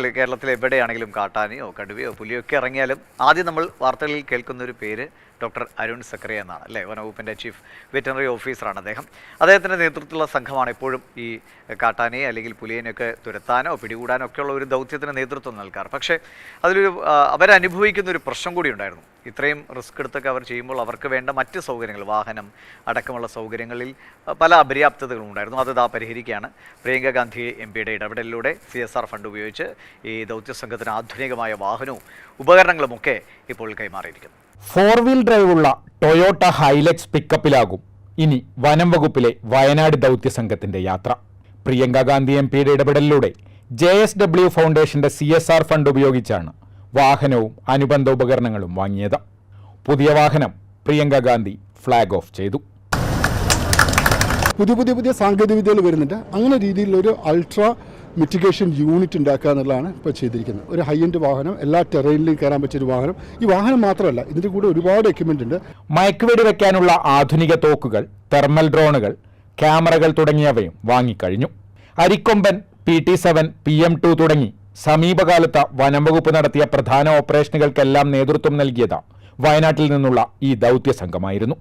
കേരളത്തിൽ എവിടെയാണെങ്കിലും കാട്ടാനയോ കടുവയോ പുലിയോ ഒക്കെ ഇറങ്ങിയാലും ആദ്യം നമ്മൾ വാർത്തകളിൽ കേൾക്കുന്ന ഒരു പേര് ഡോക്ടർ അരുൺ സക്കറിയ എന്നാണ്, അല്ലേ? വനവകുപ്പിൻ്റെ ചീഫ് വെറ്ററിനറി ഓഫീസറാണ് അദ്ദേഹം. അദ്ദേഹത്തിൻ്റെ നേതൃത്വത്തിലുള്ള സംഘമാണ് എപ്പോഴും ഈ കാട്ടാനയെ അല്ലെങ്കിൽ പുലിയേനെയൊക്കെ തുരത്താനോ പിടികൂടാനോ ഒക്കെയുള്ള ഒരു ദൗത്യത്തിന് നേതൃത്വം നൽകാറ്. പക്ഷേ അതിലൊരു അവരനുഭവിക്കുന്ന ഒരു പ്രശ്നം കൂടി ഉണ്ടായിരുന്നു. ഇത്രയും റിസ്ക് എടുത്തൊക്കെ അവർ ചെയ്യുമ്പോൾ അവർക്ക് വേണ്ട മറ്റ് സൗകര്യങ്ങൾ, വാഹനം അടക്കമുള്ള സൗകര്യങ്ങളിൽ പല അപര്യാപ്തതകളും ഉണ്ടായിരുന്നു. അത് പരിഹരിക്കുകയാണ് പ്രിയങ്ക ഗാന്ധി എംപിയുടെ ഇടപെടലിലൂടെ CSR ഫണ്ട് ഉപയോഗിച്ച് ഈ ദൗത്യ സംഘത്തിന് ആധുനികമായ വാഹനവും ഉപകരണങ്ങളുമൊക്കെ ഇപ്പോൾ കൈമാറിയിരിക്കുന്നു. 4 വീൽ ഡ്രൈവുള്ള ടൊയോട്ട ഹൈലക്സ് പിക്കപ്പിലാകും ഇനി വനം വകുപ്പിലെ വയനാട് ദൗത്യ സംഘത്തിന്റെ യാത്ര. പ്രിയങ്ക ഗാന്ധി എംപിയുടെ ഇടപെടലിലൂടെ JSW ഫൗണ്ടേഷന്റെ CSR ഫണ്ട് ഉപയോഗിച്ചാണ് വാഹനവും അനുബന്ധ ഉപകരണങ്ങളും വാങ്ങിയത്. പുതിയ വാഹനം പ്രിയങ്ക ഗാന്ധി ഫ്ലാഗ് ഓഫ് ചെയ്തു. പുതിയ സാങ്കേതിക വിദ്യകൾ വരുന്നുണ്ട്. അങ്ങനെ രീതിയിലൊരു അൾട്രാ മിറ്റിഗേഷൻ യൂണിറ്റ് ഉണ്ടാക്കുക എന്നുള്ളതാണ് ഇപ്പോൾ ചെയ്തിരിക്കുന്നത്. ഒരു ഹൈ എൻഡ് വാഹനം, എല്ലാ ടെറൈനിലും കയറാൻ പറ്റിയൊരു വാഹനം. ഈ വാഹനം മാത്രമല്ല, ഇതിൻ്റെ കൂടെ ഒരുപാട് എക്യുപ്മെൻ്റ് ഉണ്ട്. മയക്കുവെടി വയ്ക്കാനുള്ള ആധുനിക തോക്കുകൾ, തെർമൽ ഡ്രോണുകൾ, ക്യാമറകൾ തുടങ്ങിയവയും വാങ്ങിക്കഴിഞ്ഞു. അരിക്കൊമ്പൻ, PT-7, PM-2 തുടങ്ങി സമീപകാലത്ത് വനംവകുപ്പ് നടത്തിയ പ്രധാന ഓപ്പറേഷനുകൾക്കെല്ലാം നേതൃത്വം നൽകിയത് വയനാട്ടിൽ നിന്നുള്ള ഈ ദൗത്യ സംഘമായിരുന്നു.